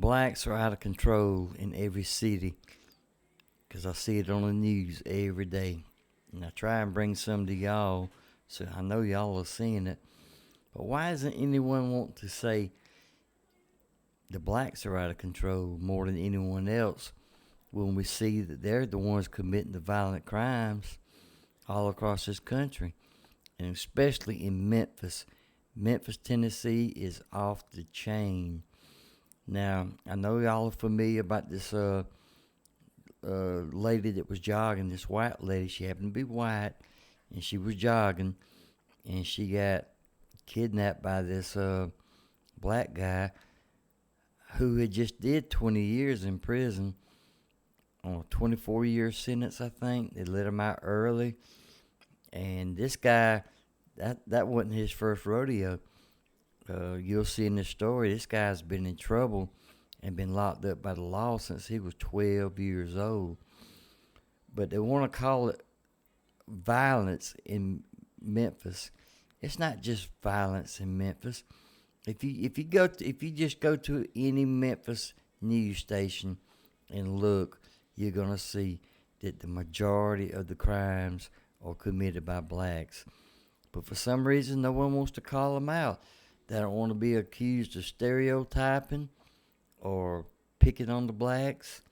blacks are out of control in every city because I see it on the news every day. And I try and bring some to y'all, so I know y'all are seeing it. But why doesn't anyone want to say the blacks are out of control more than anyone else when we see that they're the ones committing the violent crimes all across this country, and especially in Memphis? Memphis, Tennessee is off the chain. Now, I know y'all are familiar about this lady that was jogging, this white lady. She happened to be white, and she was jogging, and she got kidnapped by this black guy who had just did 20 years in prison on a 24-year sentence, I think. They let him out early. And this guy, that wasn't his first rodeo. You'll see in this story, this guy's been in trouble and been locked up by the law since he was 12 years old. But they want to call it violence in Memphis. It's not just violence in Memphis. If you just go to any Memphis news station and look, you're gonna see that the majority of the crimes are committed by blacks. But for some reason, no one wants to call them out. They don't want to be accused of stereotyping or picking on the blacks.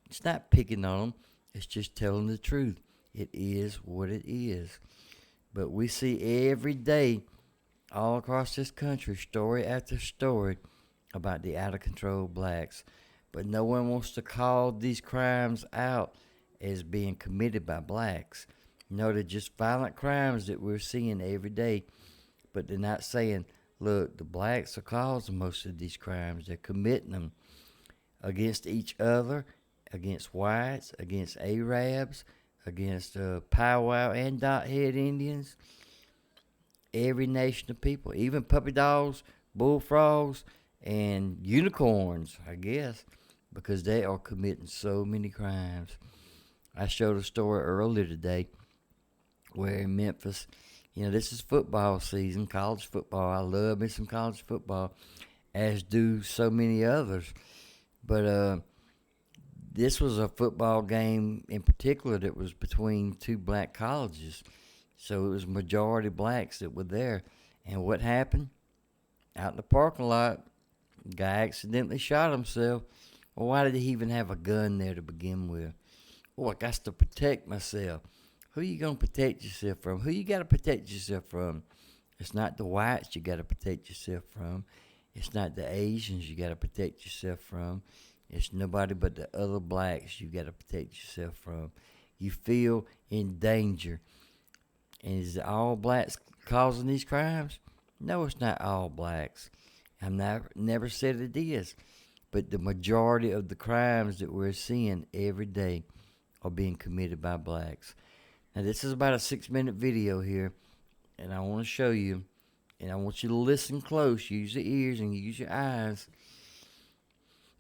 It's not picking on them. It's just telling the truth. It is what it is. But we see every day all across this country, story after story, about the out-of-control blacks. But no one wants to call these crimes out as being committed by blacks. No, they're just violent crimes that we're seeing every day. But they're not saying, look, the blacks are causing most of these crimes. They're committing them against each other, against whites, against Arabs, against powwow and dot head Indians. Every nation of people, even puppy dogs, bullfrogs, and unicorns, I guess, because they are committing so many crimes. I showed a story earlier today where in Memphis, this is football season, college football. I love me some college football, as do so many others. But this was a football game in particular that was between two black colleges. So it was majority blacks that were there. And what happened? Out in the parking lot, the guy accidentally shot himself. Well, why did he even have a gun there to begin with? Well, I got to protect myself. Who you going to protect yourself from? Who you got to protect yourself from? It's not the whites you got to protect yourself from. It's not the Asians you got to protect yourself from. It's nobody but the other blacks you got to protect yourself from. You feel in danger. And is it all blacks causing these crimes? No, it's not all blacks. I've never said it is. But the majority of the crimes that we're seeing every day are being committed by blacks. Now, this is about a 6-minute video here, and I want to show you, and I want you to listen close. Use your ears and use your eyes.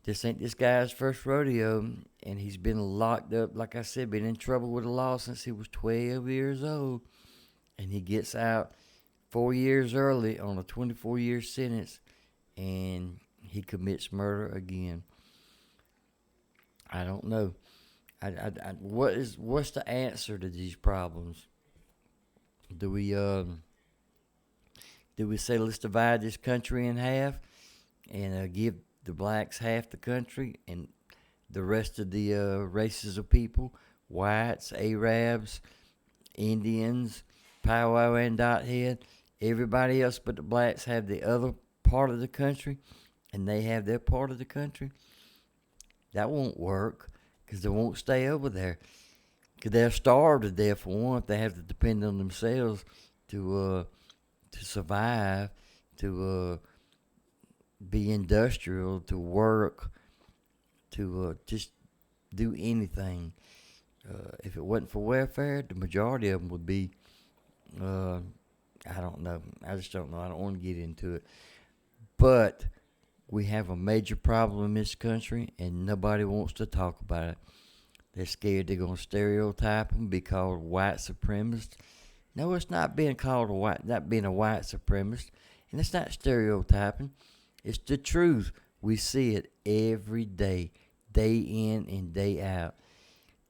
This ain't this guy's first rodeo, and he's been locked up, like I said, been in trouble with the law since he was 12 years old. And he gets out 4 years early on a 24-year sentence, and he commits murder again. I don't know. What's the answer to these problems? Do we say let's divide this country in half and give the blacks half the country and the rest of the races of people, whites, Arabs, Indians, powwow and dot head, everybody else but the blacks have the other part of the country, and they have their part of the country? That won't work, because they won't stay over there. Because they'll starve to death, for one, if they have to depend on themselves to survive, to be industrial, to work, to just do anything. If it wasn't for welfare, the majority of them would be, I don't know. I just don't know. I don't want to get into it. But we have a major problem in this country, and nobody wants to talk about it. They're scared they're going to stereotype them, be called white supremacists. No, it's not being called not being a white supremacist, and it's not stereotyping. It's the truth. We see it every day, day in and day out.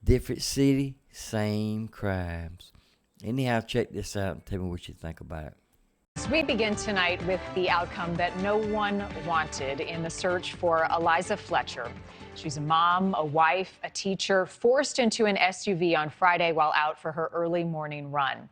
Different city, same crimes. Anyhow, check this out and tell me what you think about it. We begin tonight with the outcome that no one wanted in the search for Eliza Fletcher. She's a mom, a wife, a teacher, forced into an SUV on Friday while out for her early morning run.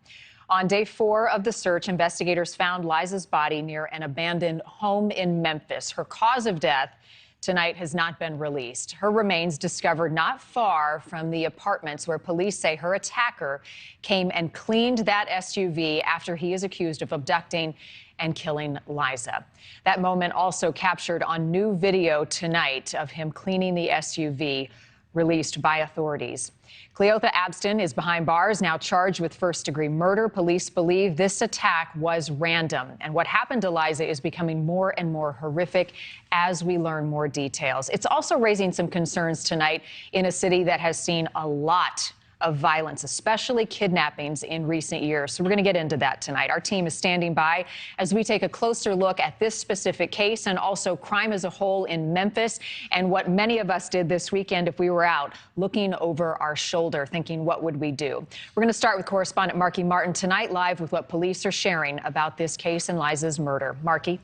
On day 4 of the search, investigators found Liza's body near an abandoned home in Memphis. Her cause of death tonight has not been released. Her remains discovered not far from the apartments where police say her attacker came and cleaned that SUV after he is accused of abducting and killing Liza. That moment also captured on new video tonight of him cleaning the SUV, released by authorities. Cleotha Abston is behind bars, now charged with first-degree murder. Police believe this attack was random, and what happened to Liza is becoming more and more horrific as we learn more details. It's also raising some concerns tonight in a city that has seen a lot of violence, especially kidnappings in recent years. So we're going to get into that tonight. Our team is standing by as we take a closer look at this specific case and also crime as a whole in Memphis and what many of us did this weekend if we were out looking over our shoulder, thinking, what would we do? We're going to start with correspondent Marky Martin tonight, live with what police are sharing about this case and Liza's murder. Marky.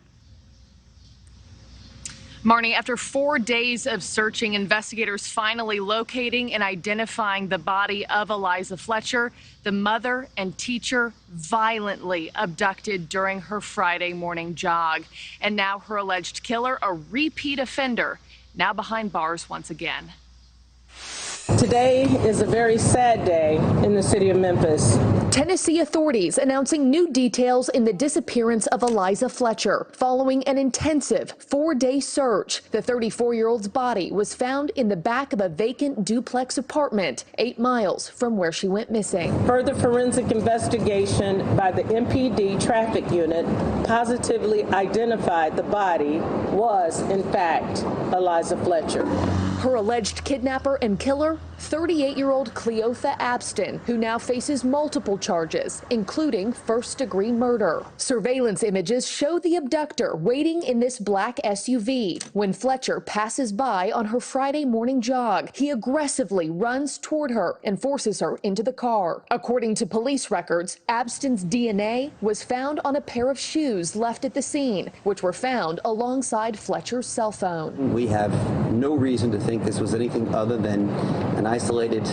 Marnie, after 4 days of searching, investigators finally locating and identifying the body of Eliza Fletcher, the mother and teacher violently abducted during her Friday morning jog. And now her alleged killer, a repeat offender, now behind bars once again. Today is a very sad day in the city of Memphis. Tennessee authorities announcing new details in the disappearance of Eliza Fletcher following an intensive 4-day search. The 34-year-old's body was found in the back of a vacant duplex apartment 8 miles from where she went missing. Further forensic investigation by the MPD traffic unit positively identified the body was, in fact, Eliza Fletcher. Her alleged kidnapper and killer, 38-year-old Cleotha Abston, who now faces multiple charges, including first-degree murder. Surveillance images show the abductor waiting in this black SUV. When Fletcher passes by on her Friday morning jog, he aggressively runs toward her and forces her into the car. According to police records, Abston's DNA was found on a pair of shoes left at the scene, which were found alongside Fletcher's cell phone. We have no reason to think this was anything other than an isolated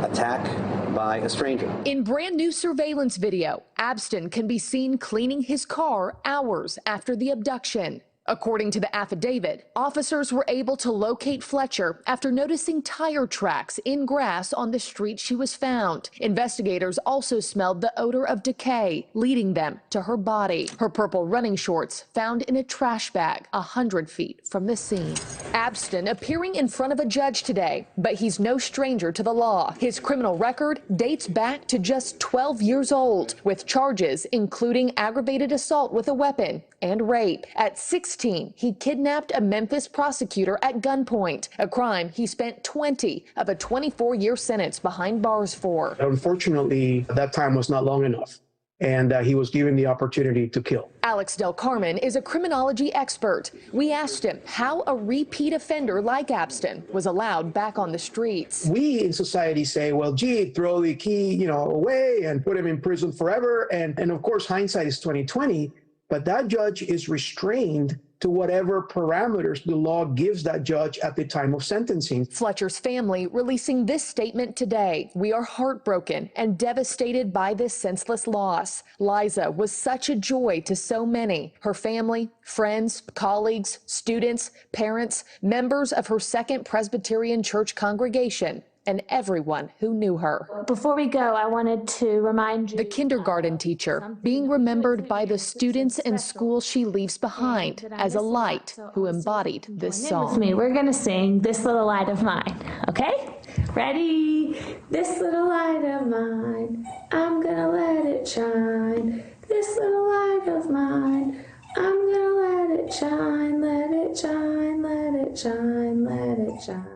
attack by a stranger. In brand new surveillance video, Abston can be seen cleaning his car hours after the abduction. According to the affidavit, officers were able to locate Fletcher after noticing tire tracks in grass on the street she was found. Investigators also smelled the odor of decay, leading them to her body. Her purple running shorts found in a trash bag 100 feet from the scene. Abston appearing in front of a judge today, but he's no stranger to the law. His criminal record dates back to just 12 years old, with charges including aggravated assault with a weapon and rape. At 16, he kidnapped a Memphis prosecutor at gunpoint, a crime he spent 20 of a 24-year sentence behind bars for. Unfortunately, that time was not long enough, and he was given the opportunity to kill. Alex Del Carmen is a criminology expert. We asked him how a repeat offender like Abston was allowed back on the streets. We in society say, well, gee, throw the key, away and put him in prison forever. And of course, hindsight is 20/20. But that judge is restrained to whatever parameters the law gives that judge at the time of sentencing. Fletcher's family releasing this statement today. We are heartbroken and devastated by this senseless loss. Liza was such a joy to so many. Her family, friends, colleagues, students, parents, members of her Second Presbyterian Church congregation, and everyone who knew her. Before we go, I wanted to remind you. The kindergarten teacher being remembered by the students and schools she leaves behind as a light who embodied this song. With me, we're gonna sing This Little Light of Mine, okay? Ready? This little light of mine, I'm gonna let it shine. This little light of mine, I'm gonna let it shine, let it shine, let it shine, let it shine.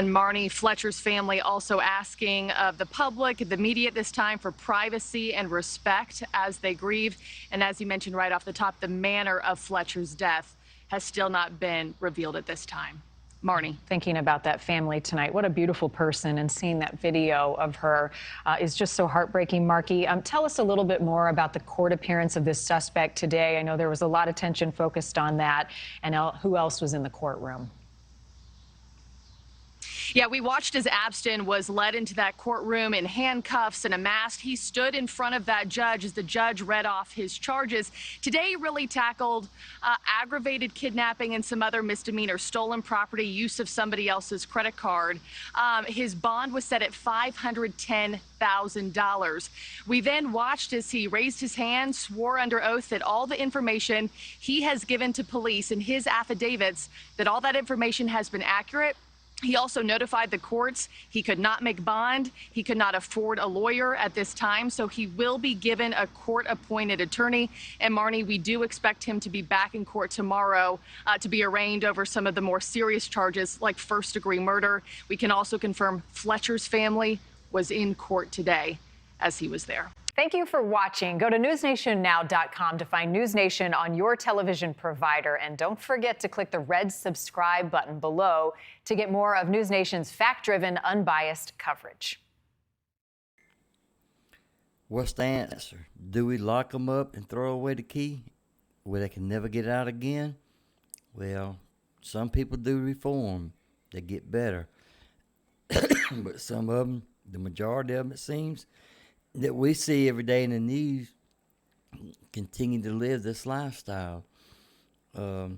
And Marnie, Fletcher's family also asking of the public, the media at this time, for privacy and respect as they grieve. And as you mentioned right off the top, the manner of Fletcher's death has still not been revealed at this time. Marnie. Thinking about that family tonight. What a beautiful person, and seeing that video of her is just so heartbreaking. Marky, tell us a little bit more about the court appearance of this suspect today. I know there was a lot of attention focused on that, and who else was in the courtroom? Yeah, we watched as Abston was led into that courtroom in handcuffs and a mask. He stood in front of that judge as the judge read off his charges. Today, he really tackled aggravated kidnapping and some other misdemeanors, stolen property, use of somebody else's credit card. His bond was set at $510,000. We then watched as he raised his hand, swore under oath that all the information he has given to police in his affidavits, that all that information has been accurate. He also notified the courts he could not make bond. He could not afford a lawyer at this time, so he will be given a court-appointed attorney. And Marnie, we do expect him to be back in court tomorrow to be arraigned over some of the more serious charges like first-degree murder. We can also confirm Fletcher's family was in court today as he was there. Thank you for watching. Go to newsnationnow.com to find News Nation on your television provider. And don't forget to click the red subscribe button below to get more of News Nation's fact-driven, unbiased coverage. What's the answer? Do we lock them up and throw away the key where they can never get out again? Well, some people do reform. They get better. But some of them, the majority of them, it seems, that we see every day in the news, continue to live this lifestyle. So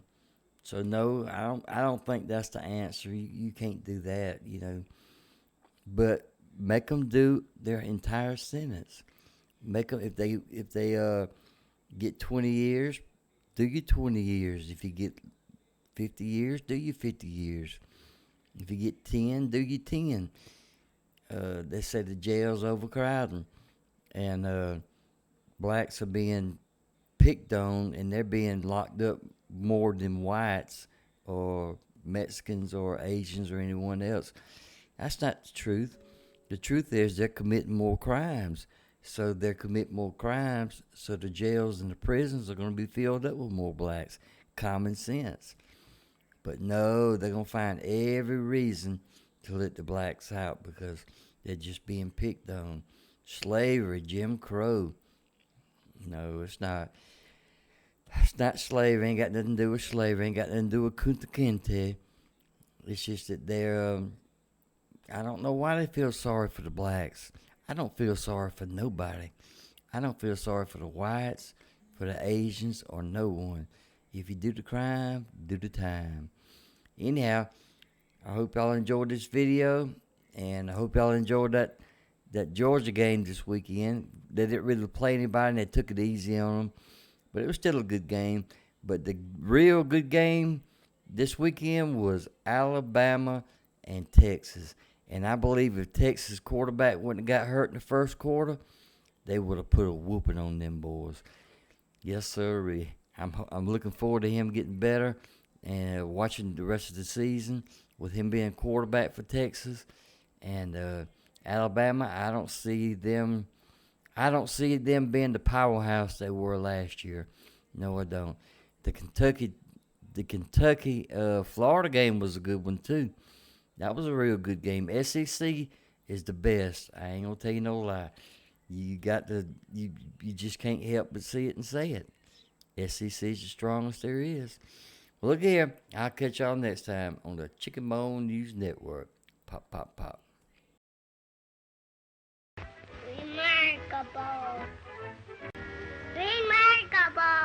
no, I don't think that's the answer. You can't do that, you know. But make them do their entire sentence. Make them, if they get 20 years, do your 20 years. If you get 50 years, do your 50 years. If you get 10, do your 10. They say the jail's overcrowding. And blacks are being picked on, and they're being locked up more than whites or Mexicans or Asians or anyone else. That's not the truth. The truth is they're committing more crimes. So they're committing more crimes, so the jails and the prisons are going to be filled up with more blacks. Common sense. But no, they're going to find every reason to let the blacks out because they're just being picked on. Slavery, Jim Crow. No, it's not. It's not slavery. Ain't got nothing to do with slavery. Ain't got nothing to do with Kunta Kinte. It's just that they're, I don't know why they feel sorry for the blacks. I don't feel sorry for nobody. I don't feel sorry for the whites, for the Asians, or no one. If you do the crime, do the time. Anyhow, I hope y'all enjoyed this video, and I hope y'all enjoyed that Georgia game this weekend. They didn't really play anybody, and they took it easy on them. But it was still a good game. But the real good game this weekend was Alabama and Texas. And I believe if Texas quarterback wouldn't have got hurt in the first quarter, they would have put a whooping on them boys. Yes, sir. I'm looking forward to him getting better and watching the rest of the season with him being quarterback for Texas. And Alabama, I don't see them being the powerhouse they were last year. No, I don't. The Kentucky Florida game was a good one too. That was a real good game. SEC is the best. I ain't gonna tell you no lie. You just can't help but see it and say it. SEC is the strongest there is. Well, look here. I'll catch y'all next time on the Chicken Bone News Network. Pop, pop, pop. Remarkable. Remarkable.